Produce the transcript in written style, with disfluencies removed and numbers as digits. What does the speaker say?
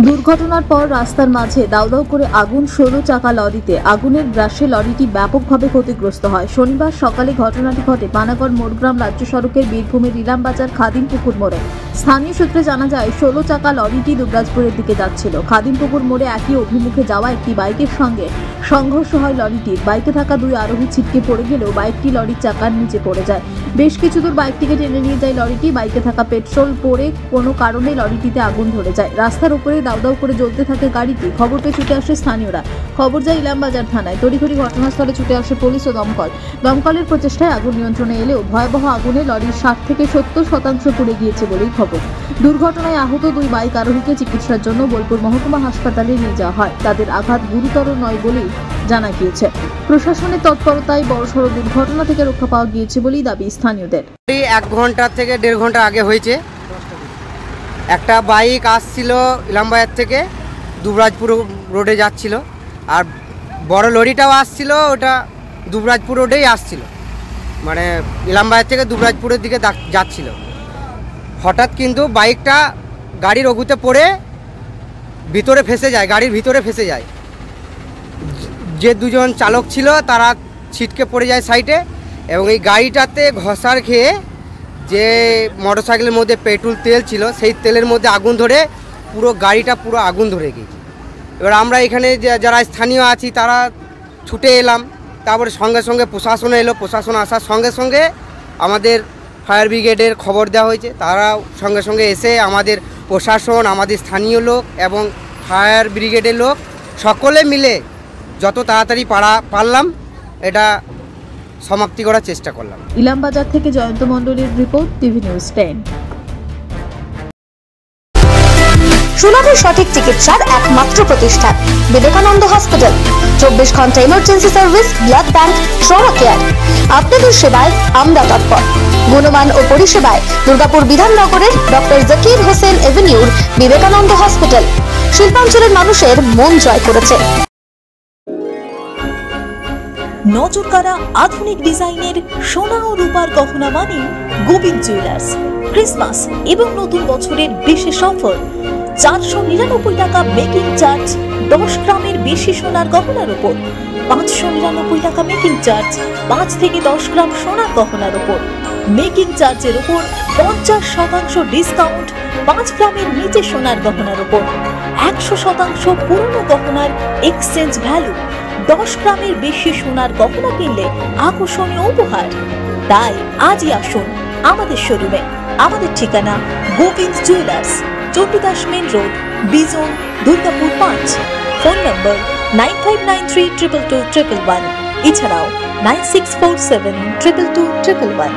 দুর্ঘটনার পর রাস্তার মাঝে দাউ দাউ করে আগুন 16 চাকা লরিতে। আগুনের গ্রাসে লরিটি ব্যাপকভাবে ক্ষতিগ্রস্ত হয়। শনিবার সকালে ঘটনাটি ঘটে পানাগড় মোড়গ্রাম রাজ্য সড়কের বীরভূমের ইলামবাজার খাদিমপুকুর মোড়ে। স্থানীয় সূত্রে জানা যায় 16 চাকা লরিটি দুবরাজপুরের দিকে যাচ্ছিল। খাদিমপুকুর মোড়ে একই অভিমুখে যাওয়া একটি বাইকের সঙ্গে সংঘর্ষ হয় লরিটির। বাইকে থাকা দুই আরোহী ছিটকে পড়ে গেলেও বাইকটি লরির চাকার নিচে পড়ে যায়। বেশ কিছু দূর বাইকটিকে টেনে নিয়ে যায় লরিটি। বাইকে থাকা পেট্রোল পড়ে কোনো কারণে লরিটিতে আগুন ধরে যায়। রাস্তার উপরে দাউ দাউ করে জ্বলতে থাকে গাড়িটি। খবর পেয়ে ছুটে আসে স্থানীয়রা। খবর যায় ইলামবাজার থানায়। তড়িঘড়ি ঘটনাস্থলে ছুটে আসে পুলিশ ও দমকল। দমকলের প্রচেষ্টায় আগুন নিয়ন্ত্রণে এলেও ভয়াবহ আগুনে লরির 60 থেকে 70% পুড়ে গিয়েছে বলেই খবর। দুর্ঘটনায় আহত দুই বাইক আরোহীকে চিকিৎসার জন্য বোলপুর মহকুমা হাসপাতালে নিয়ে যাওয়া হয়। তাদের আঘাত গুরুতর নয় বলেই জানা গিয়েছে। প্রশাসনের তৎপরতায় বড়সড় দুর্ঘটনা থেকে রক্ষা পাওয়া গিয়েছে বলেই দাবি স্থানীয়দের। 1 ঘন্টা থেকে 1.5 ঘন্টা আগে হয়েছে। একটা বাইক আসছিল ইলামবাজার থেকে দুবরাজপুর রোডে যাচ্ছিল, আর বড় লরিটাও আসছিল, ওটা দুবরাজপুর রোডেই আসছিল, মানে ইলামবাজার থেকে দুবরাজপুরের দিকে যাচ্ছিল। হঠাৎ কিন্তু বাইকটা গাড়ির অগুতে পড়ে ভিতরে ফেসে যায়, গাড়ির ভিতরে ফেসে যায়। যে দুজন চালক ছিল তারা ছিটকে পড়ে যায় সাইডে, এবং এই গাড়িটাতে ঘষার খেয়ে যে মোটরসাইকেলের মধ্যে পেট্রোল তেল ছিল সেই তেলের মধ্যে আগুন ধরে পুরো গাড়িটা পুরো আগুন ধরে গিয়েছে। এবার আমরা এখানে যারা স্থানীয় আছি তারা ছুটে এলাম। তারপরে সঙ্গে সঙ্গে প্রশাসন এলো। প্রশাসন আসার সঙ্গে সঙ্গে আমাদের ফায়ার ব্রিগেডের খবর দেওয়া হয়েছে। তারা সঙ্গে সঙ্গে এসে আমাদের প্রশাসন, আমাদের স্থানীয় লোক এবং ফায়ার ব্রিগেডের লোক সকলে মিলে যত তাড়াতাড়ি পারলাম এটা সমাপ্তি করার চেষ্টা করলাম। ইলামবাজার থেকে জয়ন্ত মণ্ডলের রিপোর্ট, টিভি নিউজ 10। সুলভের সঠিক চিকিৎসার একমাত্র প্রতিষ্ঠান বিবেকানন্দ হসপিটাল। 24 ঘন্টা emergency service, blood bank, trauma care. আপনাদের সেবায় আমরা তৎপর। গুণমান ও পরিষেবায় দুর্গাপুর বিধাননগরের ডক্টর জাকির হোসেন এভিনিউর বিবেকানন্দ হসপিটাল শিল্পাঞ্চলের মানুষের মন জয় করেছে। নজরকাড়া আধুনিক ডিজাইনের সোনা ও রূপার গহনা মানে গোবিন্দ জুয়েলার্স। ক্রিসমাস এবং নতুন বছরের বিশেষ অফার 499 টাকা মেকিং চার্জ 10 গ্রামের বেশি সোনার গহনার উপর, 599 টাকা মেকিং চার্জ 5 থেকে 10 গ্রাম সোনার গহনার উপর। মেকিং চার্জের উপর 50% ডিসকাউন্ট 5 গ্রামের নিচে সোনার গহনার উপর। 100% পুরনো গহনার এক্সচেঞ্জ ভ্যালু। 10 গ্রামের বেশি সোনার গহনা কিনলে আকর্ষণীয় উপহার। তাই আজই আসুন আমাদের শোরুমে। আমাদের ঠিকানা Govinda jewellers, Chandidas main road, Bijan, Durgapur 5। Phone number 9593222111। এছাড়াও 9647222111।